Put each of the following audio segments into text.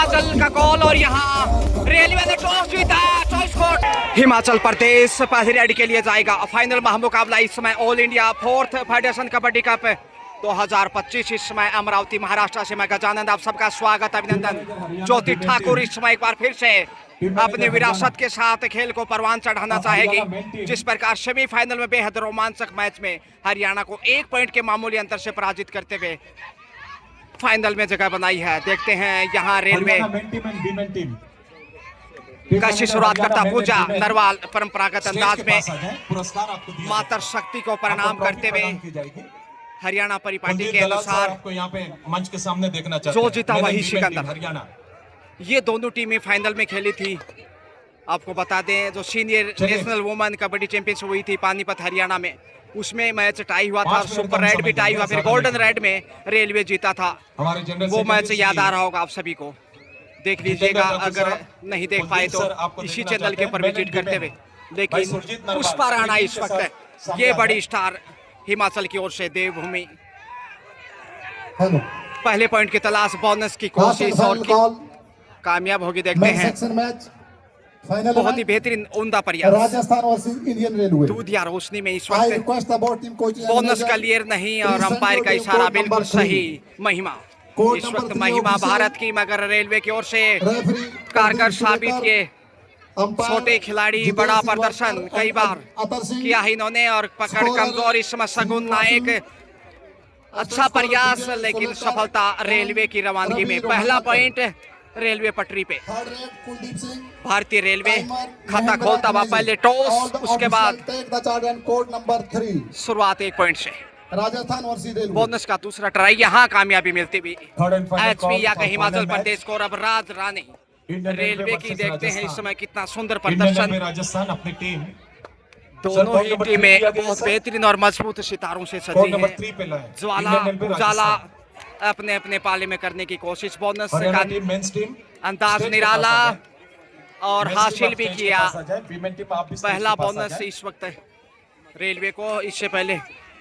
हिमाचल का कॉल और यहाँ रेलवे ने टॉस जीता। चॉइस कोर्ट हिमाचल प्रदेश पहली रेड के लिए जाएगा। फाइनल मुकाबला इस समय all India 4th federation kabaddi cup 2025 इस समय अमरावती महाराष्ट्र से मैं गजानंद आप सबका स्वागत अभिनंदन। ज्योति ठाकुर इस समय एक बार फिर से अपनी विरासत के साथ खेल को परवान चढ़ाना चाहेगी। जिस प्रकार सेमीफाइनल में बेहद रोमांचक मैच में हरियाणा को 1 पॉइंट के मामूली अंतर से पराजित करते हुए फाइनल में जगह बनाई है। देखते हैं यहाँ रेलवे कैसी शुरुआत करता। पूजा नरवाल परंपरागत अंदाज में मातर शक्ति को प्रणाम करते हुए हरियाणा परिपाटी के अनुसार आपको यहाँ पे मंच के सामने देखना चाहते जो हैं। जीता वही सिकंदर। हरियाणा ये दोनों टीमें फाइनल में खेली थी। आपको बता दें जो senior national women kabaddi championship हुई थी पानीपत हरियाणा में, उसमें मैच टाई हुआ था और सुपर रेड भी टाई हुआ। फिर गोल्डन रेड में रेलवे जीता था। वो मैच याद आ रहा होगा आप सभी को। देख लीजिएगा, अगर नहीं देख पाए तो इसी चैनल के ऊपर विजिट करते हुए। लेकिन पुष्पा राणा इस वक्त ये बड़ी स्टार हिमाचल की ओर से देवभूमि पहले पॉइंट की तलाश, बोनस की कोशिश और कामयाब होगी। देखते हैं बहुत ही बेहतरीन उम्दा प्रयास राजस्थान वर्सेस इंडियन रेलवे। दूधिया रोशनी में इस वक्त बोनस क्लियर नहीं और अंपायर का इशारा बिल्कुल सही। महिमा इस वक्त महिमा भारत की, मगर रेलवे की ओर से कारगर साबित किए। छोटे खिलाड़ी बड़ा प्रदर्शन कई बार किया है इन्होंने और पकड़ कमजोर। इस समय सगुन नायक अच्छा प्रयास लेकिन सफलता रेलवे की रवानगी में। पहला पॉइंट रेलवे पटरी पे। भारतीय रेलवे खाता खोलता हुआ पहले टॉस, उसके बाद शुरुआत 1 पॉइंट से। राजस्थान वर्सेस रेलवे बोनस का दूसरा ट्राई यहाँ कामयाबी मिलती हुई एचपी या हिमाचल प्रदेश को। अब राज रानी रेलवे की देखते हैं इस समय कितना सुंदर प्रदर्शन। राजस्थान अपनी टीम दोनों ही टीमें बहुत बेहतरीन और मजबूत सितारों से सजी है। ज्वाला उजाला अपने अपने पाले में करने की कोशिश। बोनस का अंदाज निराला और हासिल भी किया। पहला बोनस इस वक्त रेलवे को, इससे पहले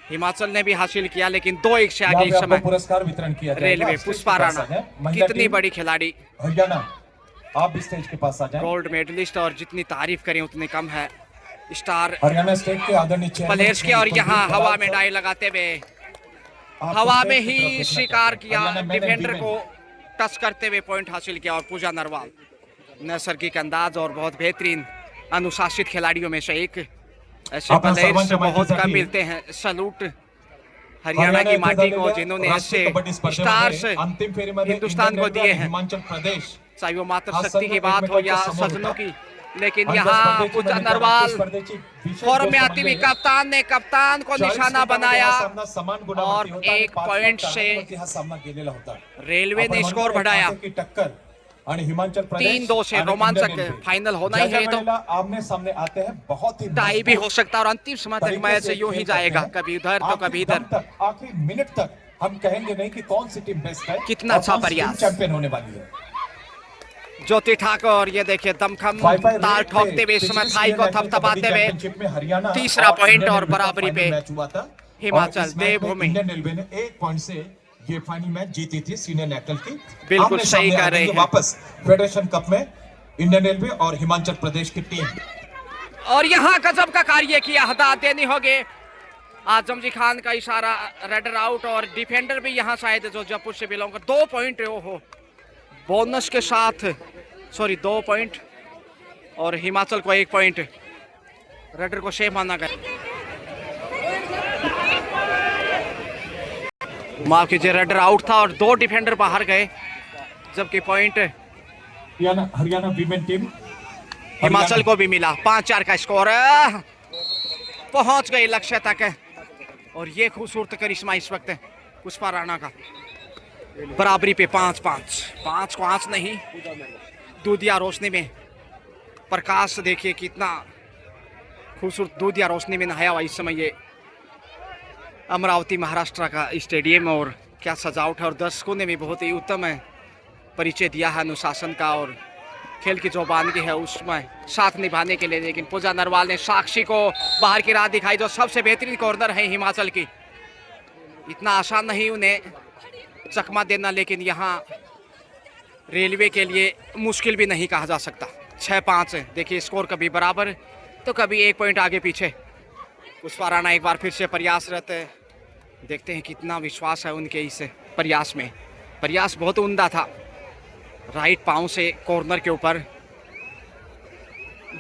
हिमाचल ने भी हासिल किया लेकिन 2-1 से आगे इस समय पुरस्कार वितरण किया रेलवे। पुष्पा राणा कितनी बड़ी खिलाड़ी, हरियाणा आप भी स्टेज के पास आ जाएं। गोल्ड मेडलिस्ट और जितनी तारीफ करें उतनी कम है। स्टार हरियाणा स्टेट के आदरणीय प्लेयर्स के और यहाँ हवा में डाई लगाते हुए हवा में ही शिकार किया, डिफेंडर को टच करते हुए पॉइंट हासिल किया। और पूजा नरवाल नैसर्गिक अंदाज और बहुत बेहतरीन अनुशासित खिलाड़ियों में से एक। ऐसे प्लेयर्स बहुत कम मिलते हैं। सैल्यूट हरियाणा की माटी को जिन्होंने ऐसे स्टार्स हिंदुस्तान को दिए हैं, हिमाचल प्रदेश, चाहे वो मात्र शक्ति की बात हो या सजनों की। लेकिन यहाँ पूजा नरवाल फॉर्म में आती हुई कप्तान को निशाना बनाया और 1 पॉइंट से रेलवे ने स्कोर बढ़ाया। 3-2 से रोमांचक फाइनल होना ही है तो आमने सामने आते हैं। बहुत ही टाई भी हो सकता है और अंतिम समय तक मैच यूं ही जाएगा, कभी उधर तो कभी इधर। आखिरी मिनट तक हम कहेंगे नहीं कि कौन सी टीम बेस्ट है, कितना अच्छा प्रयास, चैंपियन होने वाली है। ज्योति ठाकुर ये देखिए दमखम ताल ठोकते हुए इस समय थाई को थपथपाते हुए तीसरा पॉइंट और बराबरी पे हिमाचल देवभूमि। इंडियन रेलवे ने 1 पॉइंट से ये फाइनल मैच जीती थी सीनियर नेशनल की। बिल्कुल सही कर रहे हैं। वापस फेडरेशन कप में इंडियन रेलवे और हिमाचल प्रदेश की टीम। और यहाँ गजब का कार्य किया, हदा देनी होगी। आजम जी खान का इशारा, रेडर आउट और डिफेंडर भी यहाँ शायद जो जयपुर से बिलोंग कर। 2 पॉइंट हो बोनस के साथ, सॉरी 2 पॉइंट और हिमाचल को 1 पॉइंट। रेडर को सेफ माना गया, माफ कीजिए, रेडर आउट था और 2 डिफेंडर बाहर गए, जबकि point Haryana women team Himachal को भी मिला। 5-4 का स्कोर, पहुंच गई लक्ष्य तक। और ये खूबसूरत करिश्मा इस वक्त पुष्पा राणा का। बराबरी पे 5-5 नहीं, दूधिया रोशनी में प्रकाश देखिए कितना खूबसूरत दूधिया रोशनी में नहाया हुआ इस समय ये अमरावती महाराष्ट्र का स्टेडियम। और क्या सजावट है और दर्शकों ने भी बहुत ही उत्तम परिचय दिया है अनुशासन का और खेल की जो बानगी है उसमें साथ निभाने के लिए। लेकिन पूजा नरवाल ने साक्षी को बाहर की राह दिखाई, जो सबसे बेहतरीन कॉर्नर है हिमाचल की। इतना आसान नहीं उन्हें चकमा देना, लेकिन यहाँ रेलवे के लिए मुश्किल भी नहीं कहा जा सकता। 6-5 देखिए स्कोर कभी बराबर तो कभी 1 पॉइंट आगे पीछे। पुष्पा राणा एक बार फिर से प्रयासरत है, देखते हैं कितना विश्वास है उनके इस प्रयास में। प्रयास बहुत उम्दा था, राइट पाँव से कॉर्नर के ऊपर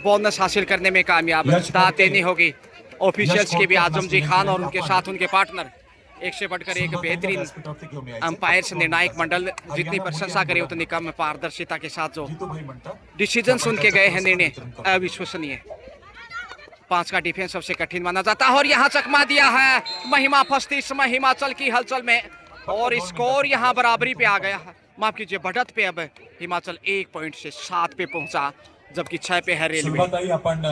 बोनस हासिल करने में कामयाब। दाद देनी होगी ऑफिशियल्स के भी, आजम जी खान और उनके साथ उनके पार्टनर। एक से बढ़कर एक बेहतरीन अंपायर से निर्णायक मंडल, जितनी प्रशंसा करे उतनी कम। पारदर्शिता के साथ जो डिसीजन उनके गए हैं, निर्णय अविश्वसनीय। 5 का डिफेंस सबसे कठिन माना जाता है और यहाँ चकमा दिया है महिमा फस्ती इस हिमाचल की हलचल में और स्कोर यहाँ बराबरी पे आ गया है। माफ कीजिए, बढ़त पे अब हिमाचल 1 पॉइंट से 7 पे पहुंचा, जबकि 6 पे है रेलवे।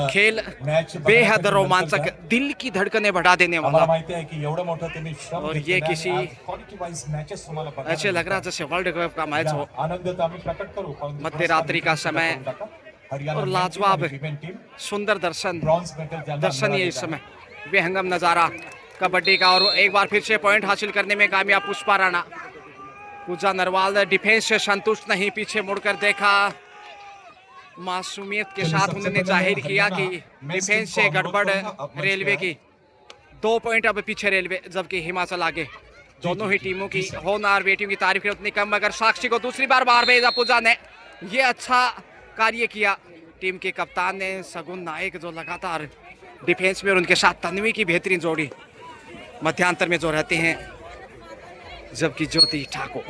खेल बेहद रोमांचक, दिल की धड़कनें बढ़ा देने वाला। और ये किसी ऐसे लग रहा जैसे वर्ल्ड कप का मैच हो। मध्य रात्रि का समय और लाजवाब सुंदर दर्शन ये इस समय बेहंगम नजारा कबड्डी का। और एक बार फिर से पॉइंट हासिल करने में कामयाब पुष्पा राणा। पूजा नरवाल डिफेंस से संतुष्ट नहीं, पीछे मुड़कर देखा। मासूमियत के साथ उन्होंने जाहिर किया कि डिफेंस से गड़बड़ रेलवे की। 2 पॉइंट अब पीछे रेलवे, जबकि हिमाचल आगे। दोनों ही टीमों की होनहार बेटियों की तारीफ करें उतनी कम। मगर साक्षी को दूसरी बार बाहर भेजा पूजा ने, ये अच्छा कार्य किया टीम के कप्तान ने। सगुन नायक जो लगातार डिफेंस में और उनके साथ तन्वी की बेहतरीन जोड़ी मध्यांतर में जो रहते हैं, जबकि ज्योति ठाकुर।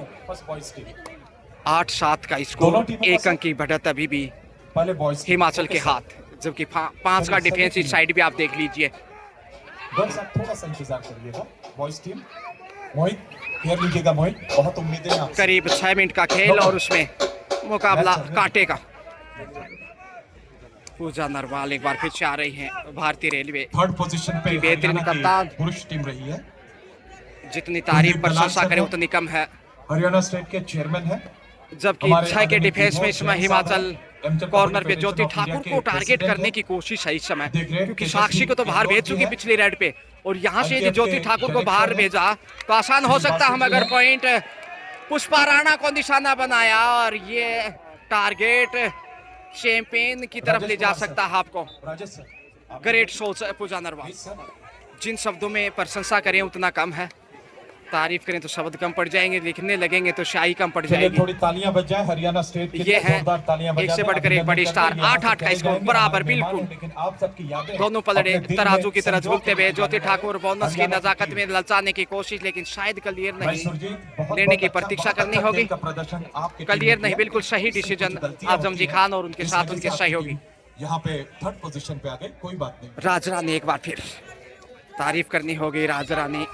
8-7 का स्कोर, 1 अंक की बढ़त अभी भी हिमाचल के हाथ, जबकि 5 का डिफेंस इस साइड भी आप देख लीजिए। थोड़ा सा इंतजार करिएगा बॉयज टीम। मोहित खेल लीजिएगा, मोहित बहुत उम्मीदें हैं। करीब 6 मिनट का खेल और उसमें मुकाबला कांटे का। पूजा नरवाल एक बार फिर से आ रही हैं भारतीय रेलवे। 3rd पोजीशन पे बेहतरीन कप्तान, पुरुष टीम रही है। जितनी तारीफ प्रशंसा करे उतनी कम है। हरियाणा स्टेट के चेयरमैन है। जबकि 6 के डिफेंस में इसमें हिमाचल कॉर्नर पे ज्योति ठाकुर को टारगेट करने की कोशिश है इस समय, क्योंकि साक्षी को तो बाहर भेज चुकी पिछली रेड पे और यहाँ से यदि ज्योति ठाकुर को बाहर भेजा तो आसान हो सकता है। मगर पॉइंट पुष्पा राणा को निशाना बनाया और ये टारगेट चैंपियन की तरफ ले जा सकता है आपको। ग्रेट सोच पूजा नरवाल। जिन शब्दों में प्रशंसा करें उतना कम है, तारीफ करें तो शब्द कम पड़ जाएंगे, लिखने लगेंगे तो शाही कम पड़ जाएगी। थोड़ी तालियां बज जाए हरियाणा स्टेट के लिए। ये है एक से बढ़कर एक बड़ी स्टार। 8-8 का स्कोर बराबर बिल्कुल। दोनों पलड़े तराजू की तरह झुकते हुए ज्योति ठाकुर बोनस की नजाकत में ललचाने की कोशिश, लेकिन शायद क्लियर नहीं लेने की प्रतीक्षा करनी होगी। क्लियर नहीं, बिल्कुल सही डिसीजन आजम जी खान और उनके साथ उनके सहयोगी। यहाँ पे 3rd पोजीशन पे आ गए, कोई बात नहीं। राजरानी एक बार फिर तारीफ करनी होगी। राजरानी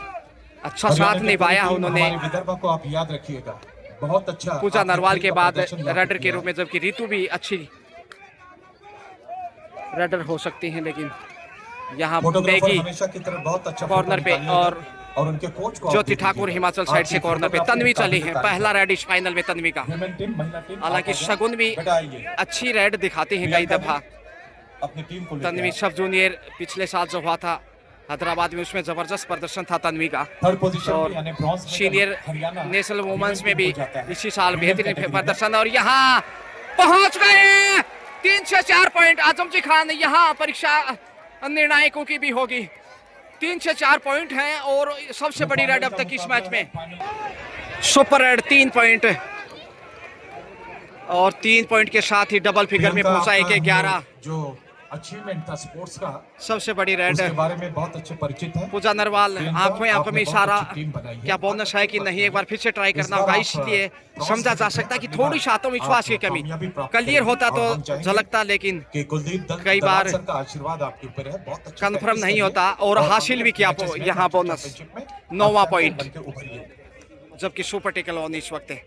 अच्छा साथ निभाया उन्होंने। विदर्भ को आप याद रखिएगा, बहुत अच्छा। पूजा नरवाल के बाद रडर के रूप में, जबकि रितु भी अच्छी रडर हो सकती हैं, लेकिन यहाँ मैगी कॉर्नर पे और उनके कोच को ज्योति ठाकुर हिमाचल साइड से कॉर्नर पे। तन्वी चली है, पहला रेड इस फाइनल में तन्वी का। हालांकि शगुन भी अच्छी रेड दिखाते हैं कई दफा। अपनी टीम को तन्वी सब जूनियर पिछले साल जो हुआ था हैदराबाद में, उसमें जबरदस्त प्रदर्शन था तन्वी का। 3rd पोजीशन और सीनियर नेशनल वुमेन्स में भी इसी साल बेहतरीन प्रदर्शन। और यहाँ पहुंच गए 3 से 4 पॉइंट। आजम जी खान, यहाँ परीक्षा निर्णायकों की भी होगी। 3 से 4 पॉइंट हैं और सबसे बड़ी रेड अब तक इस मैच में। सुपर रेड 3 पॉइंट और 3 पॉइंट के साथ ही डबल फिगर में पहुंचा 1-11। जो अचीवमेंट था स्पोर्ट्स का, सबसे बड़ी रेड उसके बारे में बहुत अच्छे परिचित है। पूजा नरवाल आंखों में इशारा, क्या बोनस है कि नहीं, एक बार फिर से ट्राई करना होगा। इसलिए समझा जा सकता है कि थोड़ी सी आत्मविश्वास की कमी। क्लियर होता तो झलकता, लेकिन कई बार आशीर्वाद आपके ऊपर है, बहुत अच्छा कन्फर्म नहीं होता। और हासिल भी किया यहाँ बोनस 9वां पॉइंट, जबकि सुपर टेकल ऑन इस वक्त है।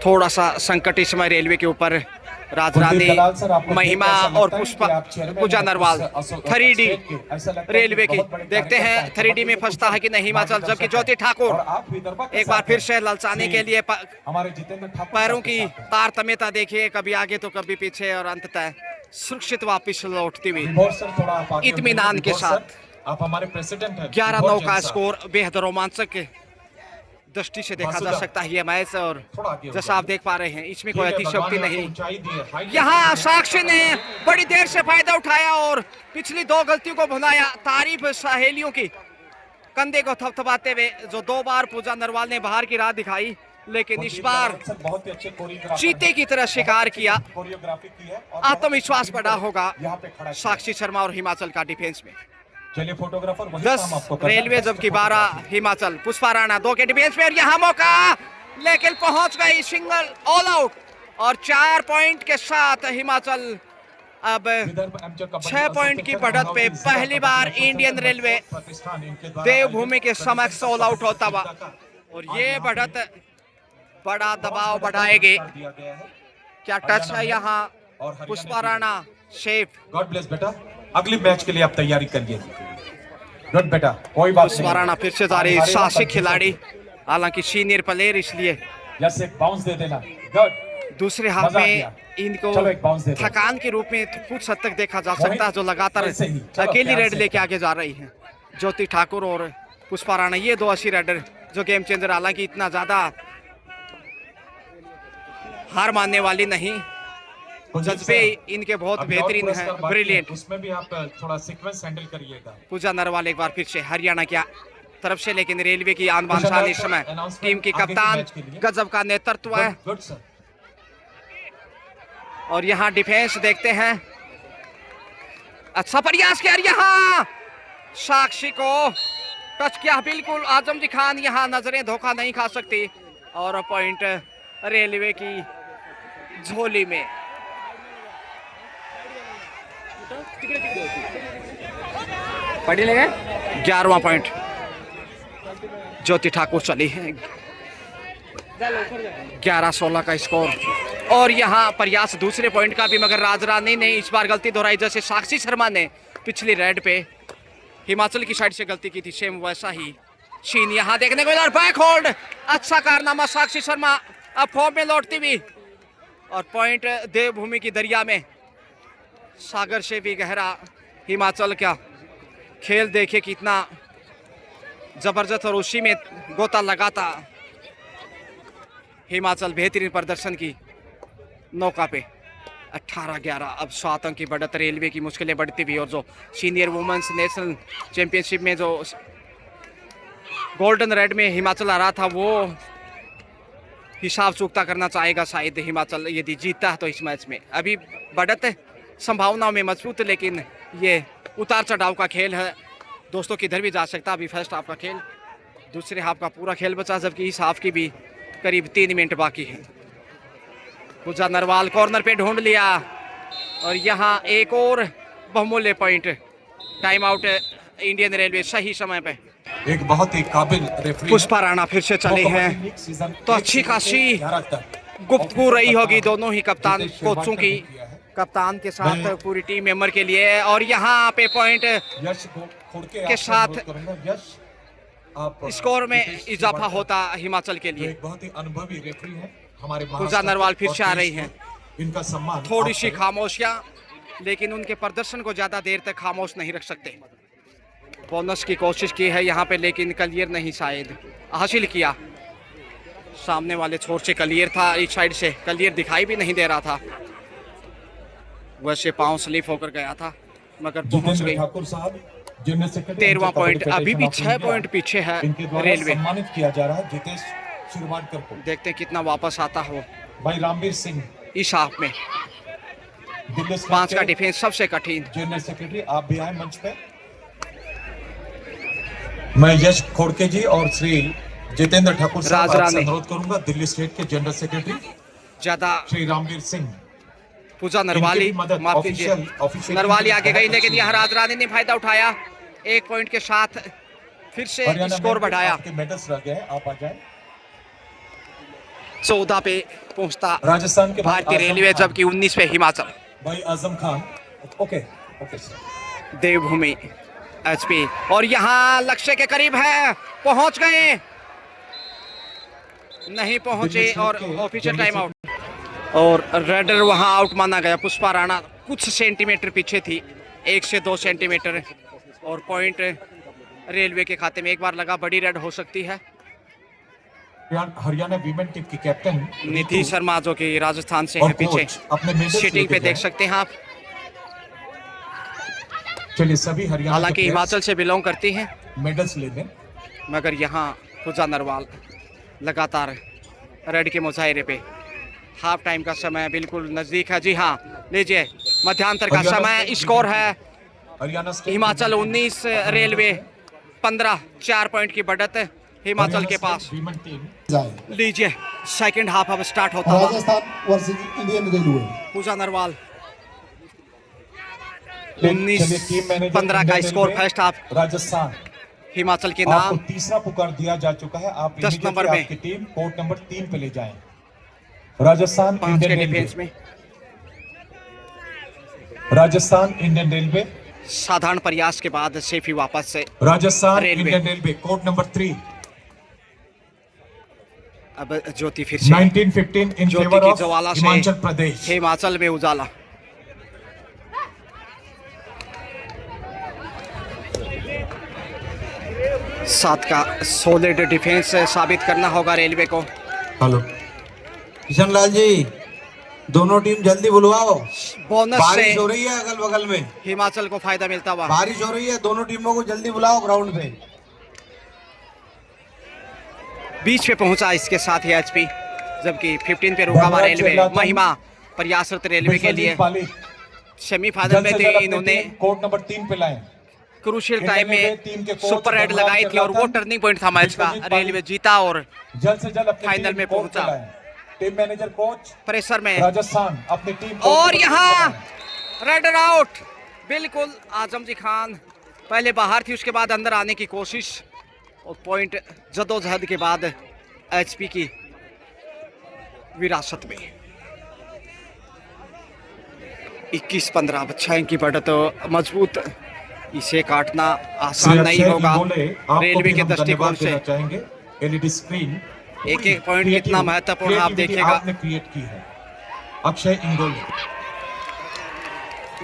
थोड़ा सा संकट इस समय रेलवे के ऊपर। राजरानी, महिमा और पुष्पा पूजा नरवाल 3D रेलवे की। देखते हैं 3D में फंसता है कि नहीं हिमाचल, जबकि ज्योति ठाकुर एक बार फिर से ललचाने के लिए पैरों की तारतम्यता देखिए, कभी आगे तो कभी पीछे, और अंततः सुरक्षित वापस लौटती हुई इत्मीनान के साथ। आप हमारे प्रेसिडेंट हैं। 11-9 का स्कोर बेहद रोमांचक दृष्टि से देखा जा सकता है ये मैच। और थोड़ा आगे हो जैसा जाइए। आप देख पा रहे हैं इसमें ठीक कोई है, अतिशयोक्ति भगवान ने नहीं। आपको ऊंचाई दी है, हाइट यहाँ दी है। साक्षी ने बड़ी देर से फायदा उठाया और पिछली 2 गलतियों को भुलाया। तारीफ सहेलियों की, कंधे को थपथपाते हुए जो 2 बार पूजा नरवाल ने बाहर की राह दिखाई, लेकिन इस बार बहुत ही अच्छे कोरियोग्राफर चीते की तरह शिकार किया। कोरियोग्राफी की है और आत्मविश्वास बढ़ा होगा यहाँ पे खड़ा साक्षी शर्मा और हिमाचल का डिफेंस में। चलिए फोटोग्राफर वही 10 काम आपको करना है। रेलवे जबकि 12 हिमाचल। पुष्पा राणा 2 के डिफेंस में और यहाँ मौका, लेकिन पहुंच गई सिंगल ऑल आउट। और 4 पॉइंट के साथ हिमाचल अब विदर्भ एमचर कबड्डी 6 पॉइंट की बढ़त पे पहली बार इंडियन रेलवे प्रतिष्ठान इनके द्वारा देवभूमि के समक्ष ऑल आउट होता हुआ। और ये बढ़त बड़ा दबाव बढ़ाएगी। दिया गया है। क्या टच है यहाँ Pushpa Rana, safe. God bless बेटा, अगली मैच के लिए आप तैयारी करिए। गुड बेटा, कोई बात पुष्पा राणा फिर से जा रही, साहसिक खिलाड़ी, हालांकि सीनियर प्लेयर, इसलिए जैसे बाउंस दे देना। गुड। दूसरे हाफ मजा आ में गया। इनको चलो एक बाउंस दे दो। थकान के रूप में कुछ हद तक देखा जा सकता है, जो लगातार ऐसे ही, चलो अकेली प्यार रेड से। लेके आगे जा रही है। ज्योति ठाकुर और पुष्पा राणा, ये 2 अच्छी रेडर जो गेम चेंजर, हालांकि इतना ज्यादा हार मानने वाली नहीं। जज्बे इनके बहुत अभी और बेहतरीन पुरस्कार है, बाकी है, ब्रिलियंट। उसमें भी आप थोड़ा सीक्वेंस हैंडल करिएगा। पूजा नरवाल एक बार फिर से हरियाणा की तरफ से, लेकिन रेलवे की आन बान शान इस समय टीम की कप्तान गजब का नेतृत्व है। Good sir. और यहाँ डिफेंस देखते हैं, अच्छा प्रयास किया, यहाँ साक्षी को टच किया बिल्कुल। आजम जी खान यहाँ नजरें धोखा नहीं खा सकती और पॉइंट रेलवे की झोली में। पढ़ी लेंगे 11वां पॉइंट ज्योति ठाकुर चली है। 11-16 का स्कोर। और यहाँ प्रयास दूसरे पॉइंट का भी, मगर राजरानी ने इस बार गलती दोहराई जैसे साक्षी शर्मा ने पिछली रेड पे हिमाचल की साइड से गलती की थी, सेम वैसा ही सीन यहाँ देखने को मिला। बैक होल्ड, अच्छा कारनामा साक्षी शर्मा अब फॉर्म में लौटती हुई। और पॉइंट देवभूमि की दरिया में, सागर से भी गहरा हिमाचल का खेल देखिए कितना जबरदस्त, और उसी में गोता लगाता हिमाचल बेहतरीन प्रदर्शन की नौका पे। 18-11 अब 7 अंक की बढ़त, रेलवे की मुश्किलें बढ़ती हुई। और जो सीनियर वुमेन्स नेशनल चैंपियनशिप में जो गोल्डन रेड में हिमाचल आ रहा था, वो हिसाब चुकता करना चाहेगा शायद हिमाचल, यदि जीतता है तो इस मैच में। अभी बढ़त संभावनाओं में मजबूत, लेकिन ये उतार चढ़ाव का खेल है दोस्तों, किधर भी जा सकता है। अभी फर्स्ट हाफ का खेल, दूसरे हाफ का पूरा खेल बचा, जबकि इस हाफ की भी करीब 3 मिनट बाकी है। पूजा नरवाल कॉर्नर पे ढूंढ लिया और यहाँ एक और बहुमूल्य point. Time out Indian railway सही समय पे। एक बहुत ही काबिल रेफरी पुष्पा राणा फिर से चले हैं, तो अच्छी खासी गुफ्तगू रही होगी दोनों ही कप्तान कोचों की, कप्तान के साथ पूरी टीम मेंबर के लिए। और यहाँ पे पॉइंट यश के साथ यश आप स्कोर में इजाफा होता हिमाचल के लिए। एक बहुत ही अनुभवी रेफरी है हमारे पूजा नरवाल फिर से आ रही हैं। इनका सम्मान थोड़ी सी खामोशियाँ, लेकिन उनके प्रदर्शन को ज़्यादा देर तक खामोश नहीं रख सकते। बोनस की कोशिश की है यहाँ पे, लेकिन क्लियर नहीं शायद हासिल किया। सामने वाले छोर से क्लियर था, इस साइड से क्लियर दिखाई भी नहीं दे रहा था, वैसे पाँव स्लिप होकर गया था, मगर पहुँच गई। ठाकुर साहब 13वां पॉइंट, अभी भी 6 पॉइंट पीछे है रेलवे। सम्मानित किया जा रहा है जितेश शिरवाडकर को। देखते हैं कितना वापस आता हो भाई रामवीर सिंह इस हाफ में। 5 का डिफेंस सबसे कठिन। जनरल सेक्रेटरी आप भी आए मंच पे। मैं यश खोड़के जी और श्री जितेंद्र ठाकुर साहब आपसे अनुरोध करूंगा, दिल्ली स्टेट के जनरल सेक्रेटरी ज्यादा श्री रामवीर सिंह। पूजा नरवाली, माफ कीजिए, नरवाली आगे गई, लेकिन यहाँ राजरानी ने फायदा उठाया। 1 पॉइंट के साथ फिर से स्कोर बढ़ाया। मेडल्स रह गए, आप आ जाए। 14 पे पहुंचता राजस्थान के भारतीय रेलवे, जबकि 19 पे हिमाचल। भाई Azam Khan. Okay okay sir. Devbhoomi HP, और यहाँ लक्ष्य के करीब है, पहुंच गए, नहीं पहुंचे और ऑफिशियल टाइम आउट। और रेडर वहां आउट माना गया। पुष्पा राणा कुछ सेंटीमीटर पीछे थी, 1 से 2 सेंटीमीटर, और पॉइंट रेलवे के खाते में। एक बार लगा बड़ी रेड हो सकती है। हरियाणा वीमेन टीम की कैप्टन निधि शर्मा जो कि राजस्थान से और है पीछे कोच अपने मेडल्स सीटिंग लेके पे देख जाएं। सकते हैं आप। चलिए सभी हरियाणा हालांकि के हिमाचल से बिलोंग करती हैं, मेडल्स ले लें। मगर यहाँ पूजा नरवाल लगातार रेड के मुजाहरे पे। हाफ टाइम का समय बिल्कुल नजदीक है। जी हाँ, लीजिए मध्यांतर का समय। स्कोर है Haryana state Himachal 19, railway 15। 4 point की बढ़त है हिमाचल के पास। वीमेन टीम जाए लीजिए सेकंड हाफ अब स्टार्ट होता हुआ। Rajasthan versus Indian railway. Pooja Narwal चलिए टीम मैनेजर 19-15 का Indian score railway, first half Rajasthan Himachal के आपको नाम। तीसरा पुकार दिया जा चुका है। आप 10 नंबर immediately में। आपकी टीम कोर्ट नंबर 3 पे ले जाएं। राजस्थान 5 इंडियन के रेलवे, डिफेंस में। राजस्थान इंडियन रेलवे, साधारण प्रयास के बाद सेफी वापस से Rajasthan railway. Indian railway court number 3। अब ज्योति फिर से 1915 इन ज्योति फेवर की ऑफ ज्वाला से हिमाचल प्रदेश। हिमाचल में उजाला। सात का सॉलिड डिफेंस साबित करना होगा रेलवे को। हेलो किशन लाल जी, दोनों टीम जल्दी बुलवाओ, बोनस से बारिश हो रही है अगल बगल में, हिमाचल को फायदा मिलता हुआ। बारिश हो रही है, दोनों टीमों को जल्दी बुलाओ ग्राउंड पे। बीच पे पहुंचा इसके साथ ही एचपी, जबकि 15 पे रुका हुआ रेलवे। महिमा प्रयासरत रेलवे के लिए सेमीफाइनल में थे। इन्होंने कोर्ट नंबर 3 पे लाए। क्रूशियल टाइम टीम के में कोच सुपर रेड लगाई थी और वो टर्निंग पॉइंट था मैच का। रेलवे जीता और जल्द से जल्द अपनी फाइनल टीम में कोर्ट पे पहुंचा। लाएं। टीम मैनेजर कोच प्रेशर में राजस्थान अपनी टीम कोर्ट और नंबर यहाँ 3 पे रेड आउट। बिल्कुल आजमजी खान पहले बाहर थी, उसके बाद अंदर आने की कोशिश और पॉइंट जदोजहद के बाद एचपी की विरासत में। 21-15 अब 6 की बढ़त मजबूत। इसे काटना आसान लाएं। नहीं होगा आपको रेलवे भी के हम दृष्टिकोण धन्यवाद से। देना चाहेंगे। एलईडी स्क्रीन एक-एक पॉइंट कितना महत्वपूर्ण आप क्रिएटिविटी देखिएगा। आपने क्रिएट की है। अक्षय इंगोल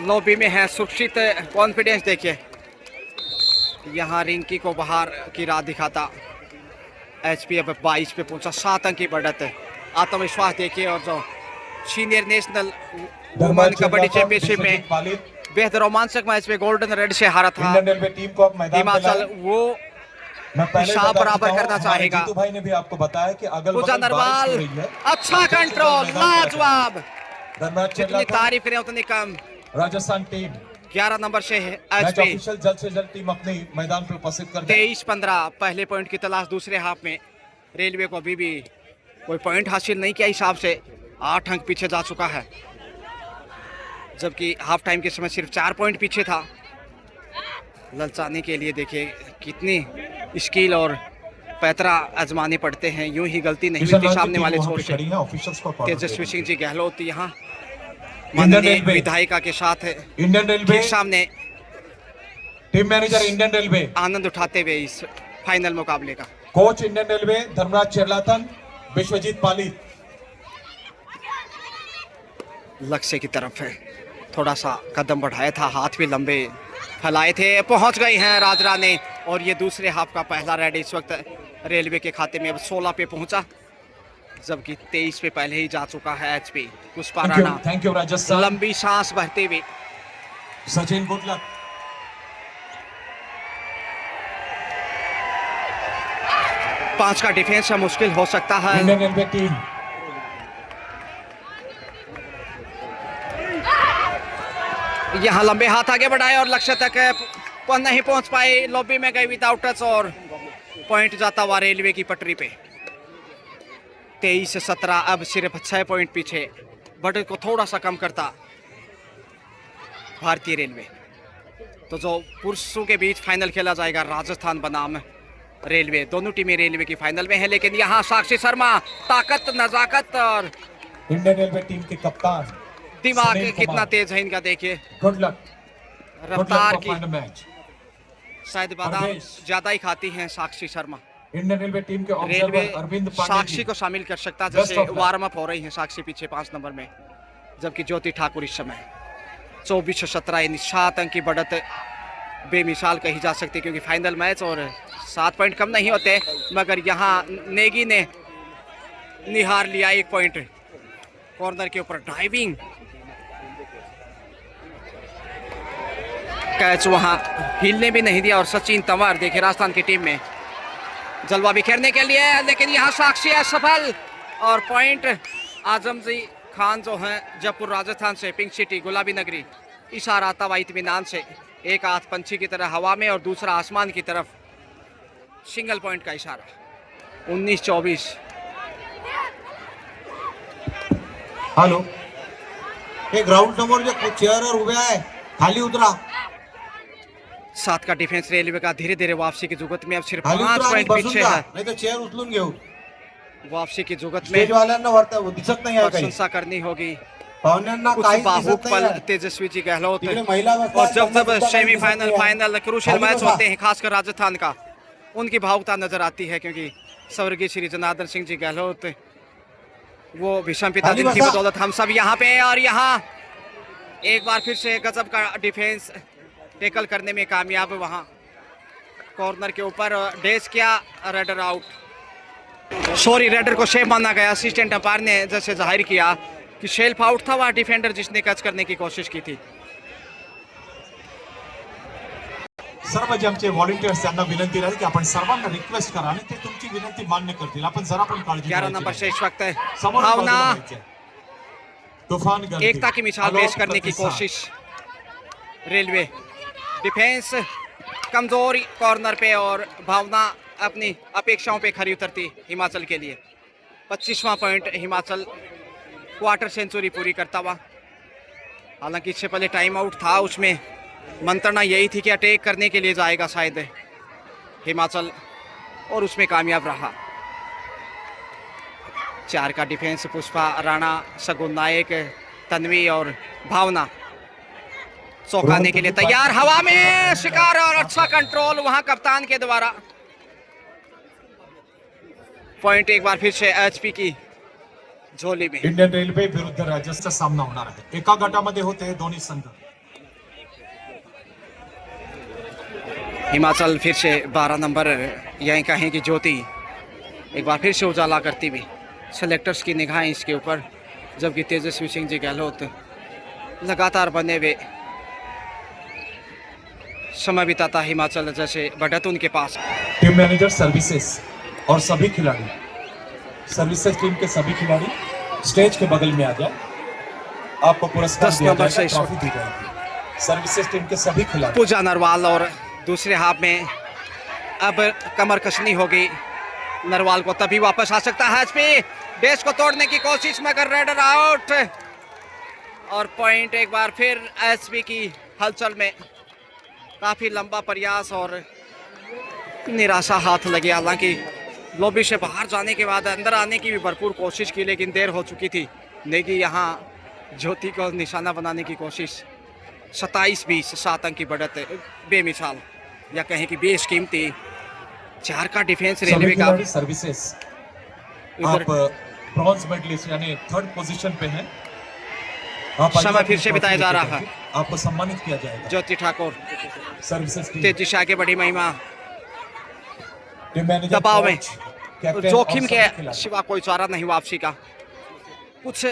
लॉबी में है सुरक्षित। कॉन्फिडेंस देखिए, यहाँ रिंकी को बाहर की राह दिखाता। एचपी अब 22 पे पहुंचा। 7 अंक की बढ़त है। आत्मविश्वास देखिए। और जो senior national women kabaddi championship में बेहद रोमांचक मैच में गोल्डन रेड से हारा था इंडियन रेलवे टीम को अब मैदान पे हिमाचल, लाएं। वो मैं पहले हिसाब बता बराबर चुका हूं, करना हमारे चाहेगा। जीतू भाई ने भी आपको बताया कि अगल पूजा बगल बारिश नरवाल हो रही है। अच्छा कंट्रोल, लाजवाब। धर्मराज जितनी चेल्ला तारीफ करें उतनी कम। राजस्थान टीम 11 नंबर से है मैच एचपी। ऑफिशियल जल्द से जल्द टीम अपने मैदान पे उपस्थित कर दे। 23-15 पहले पॉइंट की तलाश दूसरे हाफ में। रेलवे को अभी भी कोई पॉइंट हासिल नहीं किया हिसाब से। 8 अंक पीछे जा चुका है, जबकि हाफ टाइम के समय सिर्फ 4 पॉइंट पीछे था। ललचाने के लिए देखिए कितनी स्किल और पैतरा आजमाने पड़ते हैं। यूं ही गलती नहीं मिलती सामने वाले छोर से। ऑफिशियल्स को कॉल तेजस्वी सिंह जी गहलोत यहाँ इंडियन माननीय रेलवे। विधायिका के साथ है इंडियन रेलवे ठीक सामने टीम मैनेजर इंडियन रेलवे, आनंद उठाते हुए इस फाइनल मुकाबले का। Coach Indian railway Dharmaraj Cheralathan, Vishwajeet Pali. लक्ष्य की तरफ है, थोड़ा सा कदम बढ़ाया था, हाथ भी लंबे फैलाए थे। पहुंच गई हैं राजरा ने। और ये दूसरे हाफ का पहला रेड इस वक्त रेलवे के खाते में अब 16 पे पहुंचा, जबकि 23 पे पहले ही जा चुका है HP. Pushpa Rana thank you Rajasthan. लंबी सांस भरते हुए। Sachin good luck. पांच का डिफेंस है, मुश्किल हो सकता है। इंडियन रेलवे टीम यहाँ लंबे हाथ आगे बढ़ाए और लक्ष्य तक नहीं पहुंच पाए। लॉबी में गई विदाउट टच और पॉइंट जाता हुआ रेलवे की पटरी पे। 23-17 अब सिर्फ 6 पॉइंट पीछे। बढ़त को थोड़ा सा कम करता भारतीय रेलवे। तो जो पुरुषों के बीच फाइनल खेला जाएगा राजस्थान बनाम रेलवे, दोनों टीमें रेलवे की फाइनल में है। लेकिन यहाँ साक्षी शर्मा ताकत नजाकत और इंडियन रेलवे टीम के कप्तान दिमाग सुनील कितना कुमार। तेज है इनका देखिए। Good luck. रफ्तार की मैच शायद बादाम परवेश। ज्यादा ही खाती हैं साक्षी शर्मा। इंडियन रेलवे टीम के रेलवे ऑब्जर्वर अरविंद पांडे साक्षी जी। को शामिल कर सकता, Best जैसे of luck। वार्म अप हो रही है साक्षी पीछे 5 नंबर में, जबकि ज्योति ठाकुर इस समय 24-17 यानी 7 अंक की बढ़त बेमिसाल कही जा सकती, क्योंकि फाइनल मैच और 7 पॉइंट कम नहीं होते। मगर यहाँ नेगी ने निहार लिया 1 पॉइंट। कॉर्नर के ऊपर ड्राइविंग कैच वहां हिलने भी नहीं दिया। और सचिन तंवर देखिए राजस्थान की टीम में जलवा बिखेरने के लिए, लेकिन यहाँ साक्षी है सफल। और पॉइंट आजम जी खान जो हैं जयपुर राजस्थान से, पिंक सिटी गुलाबी नगरी। इशारा आता हुआ इत्मीनान से, एक हाथ पंछी की तरह हवा में और दूसरा आसमान की तरफ, सिंगल पॉइंट का इशारा। 19-24। हॅलो, हे ग्राउंड समोर जे चेअरवर उभे आहे खाली उतरा, 7 का डिफेंस रेलवे का धीरे धीरे वापसी की जुगत में अब सिर्फ खाली 5 उतरा आणि पॉइंट बसून पीछे जा, है। नाही तर चेअर उचलून घेऊ। वापसी की जुगत में स्टेजवाल्यांना वाटतं दिसत नाही आहे काही, प्रशंसा करनी होगी। पाहुण्यांना कुछ काहीच बाहुक दिसत पल नाही आहे। तेजस्वी जी गहलोत, तिकडे महिला बसल्या और आहेत, जब त्यांना जब सुद्धा काही सेमीफाइनल दिसत नाही आहे। फाइनल क्रूशियल खाली मैच बसा। होते हैं खासकर राजस्थान का, उनकी भावुकता नजर आती है, क्योंकि स्वर्गीय श्री जनार्दन सिंह जी गहलोत वो भीषम पिता खाली जिनकी बसा। बदौलत हम सब यहाँ पे। और यहाँ एक बार फिर से गजब का डिफेंस टैकल करने में कामयाब। वहाँ कॉर्नर के ऊपर डैश किया, रेडर आउट। सॉरी, रेडर को शेप माना गया। असिस्टेंट अंपायर ने जैसे जाहिर किया कि शेल्फ आउट था वह डिफेंडर जिसने कैच करने की कोशिश की थी। सर्व जे आमचे व्हॉलंटियर्स त्यांना विनंती राहील की आपण सर्वांना रिक्वेस्ट करा आणि ते तुमची विनंती मान्य करतील। आपण जरा पण काळजी 11 करायची नंबर नाही। से इस वक्त समोर भावना बाजूला व्हायचंय। तूफान गर्दी, एकता की मिसाल आलोक पेश करने की प्रतिसाद। कोशिश। रेलवे डिफेंस कमजोर कॉर्नर पे और भावना अपनी अपेक्षाओं पे खरी उतरती हिमाचल के लिए। 25वां पॉइंट हिमाचल क्वार्टर सेंचुरी पूरी करता हुआ। हालांकि इससे पहले टाइम आउट था, उसमें मंत्रणा यही थी कि अटैक करने के लिए जाएगा शायद हिमाचल, और उसमें कामयाब रहा। 4 का डिफेंस पुष्पा राणा, सगुन नायक, तन्वी और भावना चौंकाने के लिए तैयार। हवा में शिकार और अच्छा कंट्रोल वहां कप्तान के द्वारा। पॉइंट एक बार फिर से एचपी की झोली में। इंडियन रेल्वे विरुद्ध राजस्थानचा सामना होणार आहे। एका गटामध्ये होते दोन्ही संघ। हिमाचल फिर से 12 नंबर यहीं कहें कि ज्योति एक बार फिर से उजाला करती हुई। सेलेक्टर्स की निगाहें इसके ऊपर, जबकि तेजस्वी सिंह जी गहलोत लगातार बने हुए समय बिताता हिमाचल जैसे बढ़त उनके पास। टीम मैनेजर सर्विसेज और सभी खिलाड़ी, सर्विसेज टीम के सभी खिलाड़ी स्टेज के बगल में आ जाए। आपको पुरस्कार 10 दिया नंबर जाएगा, से ट्रॉफी दी जाएगी। सर्विसेज टीम के सभी खिलाड़ी। पूजा नरवाल, और दूसरे हाफ में अब कमर कसनी होगी नरवाल को, तभी वापस आ सकता है एचपी। डेस को तोड़ने की कोशिश मगर रेडर आउट। और पॉइंट एक बार फिर एचपी की हलचल में। काफ़ी लंबा प्रयास और निराशा हाथ लगी। हालांकि लॉबी से बाहर जाने के बाद अंदर आने की भी भरपूर कोशिश की, लेकिन देर हो चुकी थी। नेगी यहाँ ज्योति को निशाना बनाने की कोशिश। 27-20 7 अंक की बढ़त बेमिसाल, या कहें कि बेशकीमती। 4 का डिफेंस सभी रेलवे का। खिलाड़ी सर्विसेज। आप ब्रॉन्ज मेडलिस्ट यानी 3rd पोजीशन पे हैं। आप समय फिर से बिताया जा रहा है। आपको सम्मानित किया जाएगा। ज्योति ठाकुर सर्विसेज टीम, तेजी से आगे बढ़ी महिमा। टीम मैनेजर, दबाव में कोच, कैप्टन जोखिम और के सभी खिलाड़ी। सिवा कोई चारा नहीं वापसी का। कुछ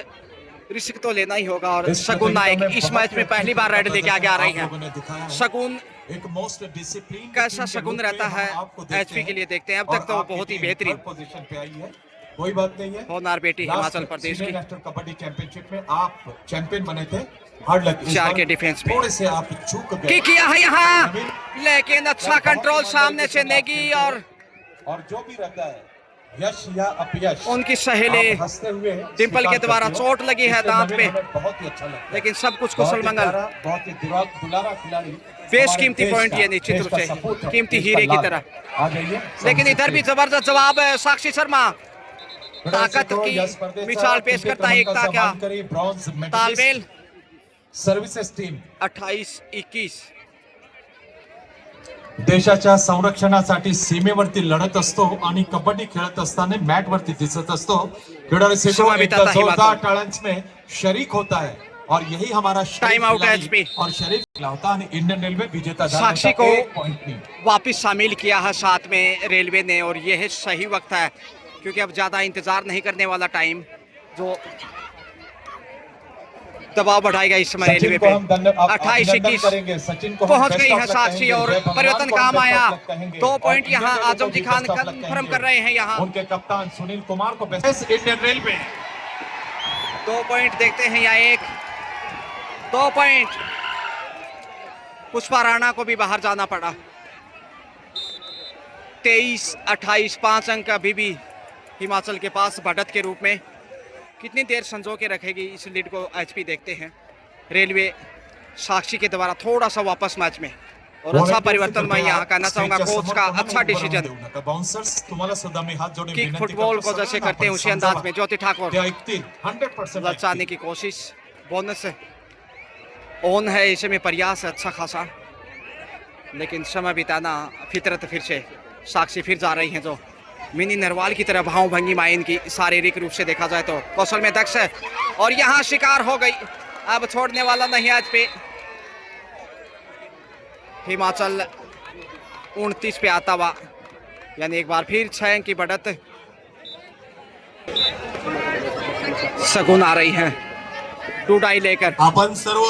रिस्क तो लेना ही होगा। और इस शगुन नायक प्रतियोगिता में इस बहुत मैच में ही पहली बार रेड लेके आगे आ रही आप लोगों ने दिखाया हैं। है। शगुन एक मोस्ट डिसिप्लिन कैसा शगुन रहता है एचपी के लिए देखते हैं। अब तक तो बहुत ही बेहतरीन पोजीशन पे आई है, कोई बात नहीं है। होनार बेटी लास्ट हिमाचल प्रदेश की। नेशनल कबड्डी चैंपियनशिप में आप चैंपियन बने थे। Hard luck. 4 के डिफेंस में थोड़े से आप चूक की गए किया है यहाँ, लेकिन अच्छा कंट्रोल सामने से नेगी। और जो भी रहता है यश या अपयश, उनकी सहेली आप हंसते हुए डिंपल के स्वीकार द्वारा करते हो। चोट लगी है इससे दांत हमें पे, बहुत ही अच्छा लगता है। लेकिन सब कुछ बहुत कुशल ही मंगल। प्यारा, बहुत ही दुलारा खिलाड़ी। बेशकीमती हमारे देश पॉइंट का- ये निश्चित देश रूप का से सपूत है, कीमती देश हीरे का की लाल। तरह। आ जाइए। लेकिन इधर भी जबरदस्त जवाब है साक्षी शर्मा। ताकत तो की मिसाल पेश करता है। एकता क्या ब्रॉन्ज तालमेल। सर्विसेस टीम 28-21 देशाच्या संरक्षणासाठी सीमेवरती लढत असतो आणि कबड्डी खेळत असताना मॅट वरती दिसत असतो। खिलाड़ी से समय बिताता जोरदार हिमाचल। टाळ्यांस में शरीक होता है और यही हमारा शरीफ टाइम आउट है खिलाड़ी HP। और शरीफ होता है। इंडियन रेलवे विजेता झाला साक्षी होता, को 1 पॉइंट नहीं। वापिस शामिल किया है साथ में रेलवे ने, और यह सही वक्त है क्योंकि अब ज़्यादा इंतज़ार नहीं करने वाला टाइम जो दबाव बढ़ाएगा इस समय रेलवे पे। 28-21 पहुंच गई है साक्षी और परिवर्तन काम आया। 2 पॉइंट यहाँ आजम जी खान कंफर्म कर रहे हैं। यहाँ उनके कप्तान सुनील कुमार को बेस्ट इंडियन रेलवे 2 पॉइंट देखते हैं या 1 2 पॉइंट। पुष्पा राणा को भी बाहर जाना पड़ा। 23-28 5 अंक अभी भी हिमाचल के पास बढ़त के रूप में। कितनी देर संजो के रखेगी इस लीड को एचपी देखते हैं। रेलवे साक्षी के द्वारा थोड़ा सा वापस मैच में और अच्छा परिवर्तन मैं यहाँ कहना चाहूंगा। कोच का अच्छा डिसीजन। किक फुटबॉल को जैसे करते हैं उसी अंदाज में ज्योति ठाकुर 100% लचाने की कोशिश। बोनस ऑन है इसे में प्रयास अच्छा खासा, लेकिन समय बिताना फितरत फिर से साक्षी फिर जा रही हैं जो मिनी नरवाल की तरह भाव भंगी माइन की शारीरिक रूप से देखा जाए तो कौशल में दक्ष है और यहाँ शिकार हो गई। अब छोड़ने वाला नहीं आज पे। हिमाचल 29 पे आता हुआ, यानी एक बार फिर 6 अंक की बढ़त। सगुन आ रही है डूडाई लेकर आपण सर्व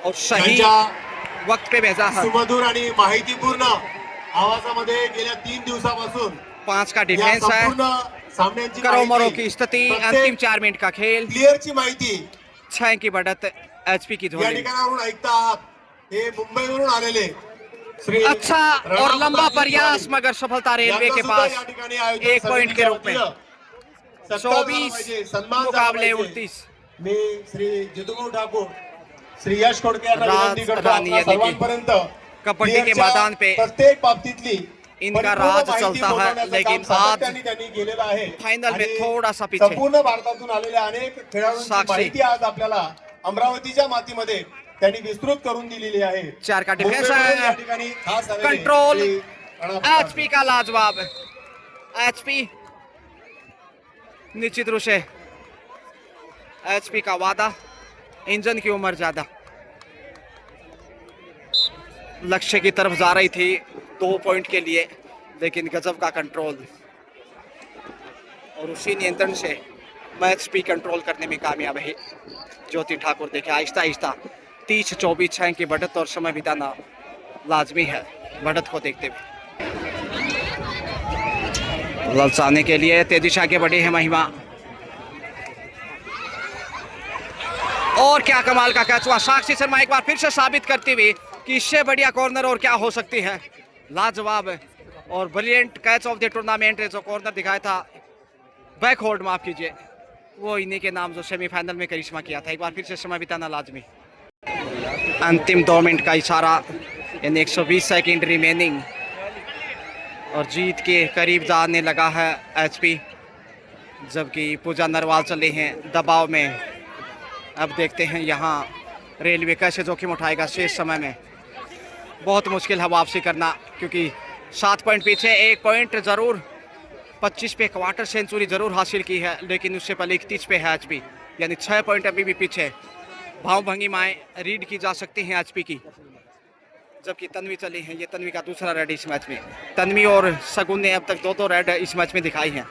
और सही वक्त पे भेजा है। सुमधुर आणि माहितीपूर्ण आवाजामध्ये गेल्या 3 दिवसापासून 5 का डिफेंस है। सामन्यांची करो मरो माहिती, की स्थिति। प्रत्येक अंतिम 4 मिनट का खेल। प्लेयरची माहिती 6 की बढ़त एचपी की या झोली। ठिकाणावरून ऐकता आहात। हे मुंबईवरून आलेले श्री अच्छा और लंबा प्रयास मगर सफलता रेलवे के पास 1 पॉइंट के रूप में। 24 मुकाबले 29। मी श्री जितुभाऊ ठाकूर, श्री यश खोडके यांना राज विनंती करतो राणी आपल्या यानी की सर्वांपर्यंत कबड्डी के प्लेयरच्या मैदान पे प्रत्येक बाबतीतली इनका परिपूर्ण राज माहिती चलता है, पोहोचवण्याचं लेकिन काम आज सातत्याने त्यांनी केलेलं आहे। फाइनल में आणि थोड़ा सा पीछे। संपूर्ण भारतातून आलेल्या अनेक खेळाडूंची साक्षी। माहिती आज आपल्याला अमरावतीच्या मातीमध्ये त्यांनी विस्तृत करून दिलेली आहे। 4 का डिफेंस मुंबईमध्ये या है। ठिकाणी खास आलेले कंट्रोल श्री प्रणव एचपी का लाजवाब। एचपी निश्चित रूप से एचपी का वादा, इंजन की उम्र ज्यादा। लक्ष्य की तरफ जा रही थी 2 पॉइंट के लिए, लेकिन गजब का कंट्रोल और उसी नियंत्रण से मैच भी कंट्रोल करने में कामयाब है ज्योति ठाकुर। देखे आहिस्ता आहिस्ता 30-24 6 की बढ़त और समय बिताना लाजमी है बढ़त को देखते हुए। ललचाने के लिए तेजी से आगे बढ़ी है महिमा और क्या कमाल का कैच हुआ। साक्षी शर्मा एक बार फिर से साबित करती हुई कि इससे बढ़िया कॉर्नर और क्या हो सकती है। लाजवाब और brilliant catch of the tournament जो कॉर्नर दिखाया था, बैक होल्ड माफ कीजिए, वो इन्हीं के नाम जो सेमीफाइनल में करिश्मा किया था। एक बार फिर से समय बिताना लाजमी। अंतिम 2 मिनट का इशारा, यानी 120 सेकंड रिमेनिंग और जीत के करीब जाने लगा है एचपी, जबकि पूजा नरवाल चले हैं दबाव में। अब देखते हैं यहाँ रेलवे कैसे जोखिम उठाएगा शेष समय में। बहुत मुश्किल है वापसी करना, क्योंकि 7 पॉइंट पीछे। 1 पॉइंट ज़रूर 25 पे क्वार्टर सेंचुरी ज़रूर हासिल की है, लेकिन उससे पहले 31 पे है एचपी, यानी 6 पॉइंट अभी भी पीछे। भाव भंगी माएँ रीड की जा सकती हैं एचपी की, जबकि तन्वी चली हैं। ये तन्वी का दूसरा रेड इस मैच में। तन्वी और सगुन ने अब तक 2 रेड इस मैच में दिखाई हैं,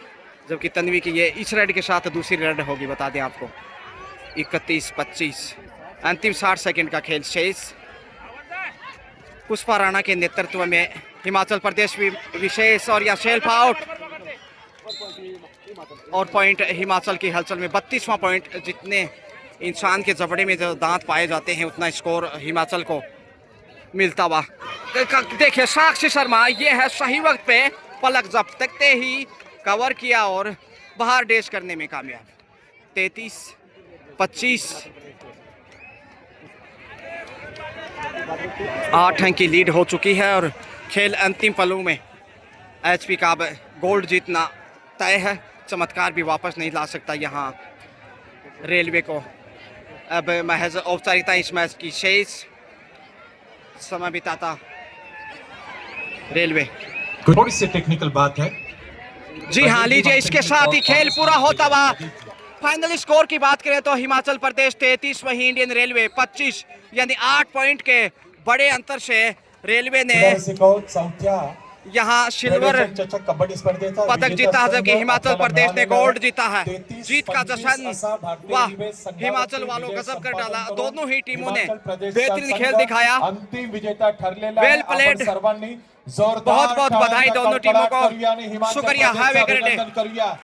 जबकि तन्वी की ये इस रेड के साथ दूसरी रेड होगी, बता दें आपको। 31-25 अंतिम 60 सेकंड का खेल शेष। पुष्पा राणा के नेतृत्व में हिमाचल प्रदेश विशेष और या सेल्फ आउट और पॉइंट हिमाचल की हलचल में 32वां पॉइंट। जितने इंसान के जबड़े में जो दांत पाए जाते हैं उतना स्कोर हिमाचल को मिलता हुआ। देखिए साक्षी शर्मा, ये है सही वक्त पे पलक झपकते ही कवर किया और बाहर डैश करने में कामयाब। 33-25 8 अंक की लीड हो चुकी है और खेल अंतिम पलों में एचपी का अब गोल्ड जीतना तय है। चमत्कार भी वापस नहीं ला सकता यहाँ रेलवे को। अब महज औपचारिकता इस मैच की शेष। समय बिताता रेलवे। थोड़ी सी टेक्निकल बात है। जी हाँ, लीजिए इसके साथ ही खेल पूरा होता हुआ। फाइनल स्कोर की बात करें तो हिमाचल प्रदेश 33, वहीं इंडियन रेलवे 25, यानी 8 पॉइंट के बड़े अंतर से रेलवे ने यहाँ सिल्वर चषक कबड्डी स्पर्धेचा पदक विजेता जीता है, संघ जबकि हिमाचल आपल्याला प्रदेश ने मिळालेला गोल्ड आहे. जीता है. 33-25 जीत का जश्न, असा भारतीय वाह, रेल्वे संघावरती हिमाचल वालों विजय गजब कर संपादन डाला. करून दोनों ही टीमों ने हिमाचल प्रदेशचा बेहतरीन खेल संघ दिखाया. अंतिम विजेता ठरलेला Well आहे. आपण played. सर्वांनी जोरदार बहुत बहुत बधाई टाळ्यांचा दोनों टीमों कडकडाट को. करूया आणि हिमाचल शुक्रिया. प्रदेशचं Have a great day. अभिनंदन करूया.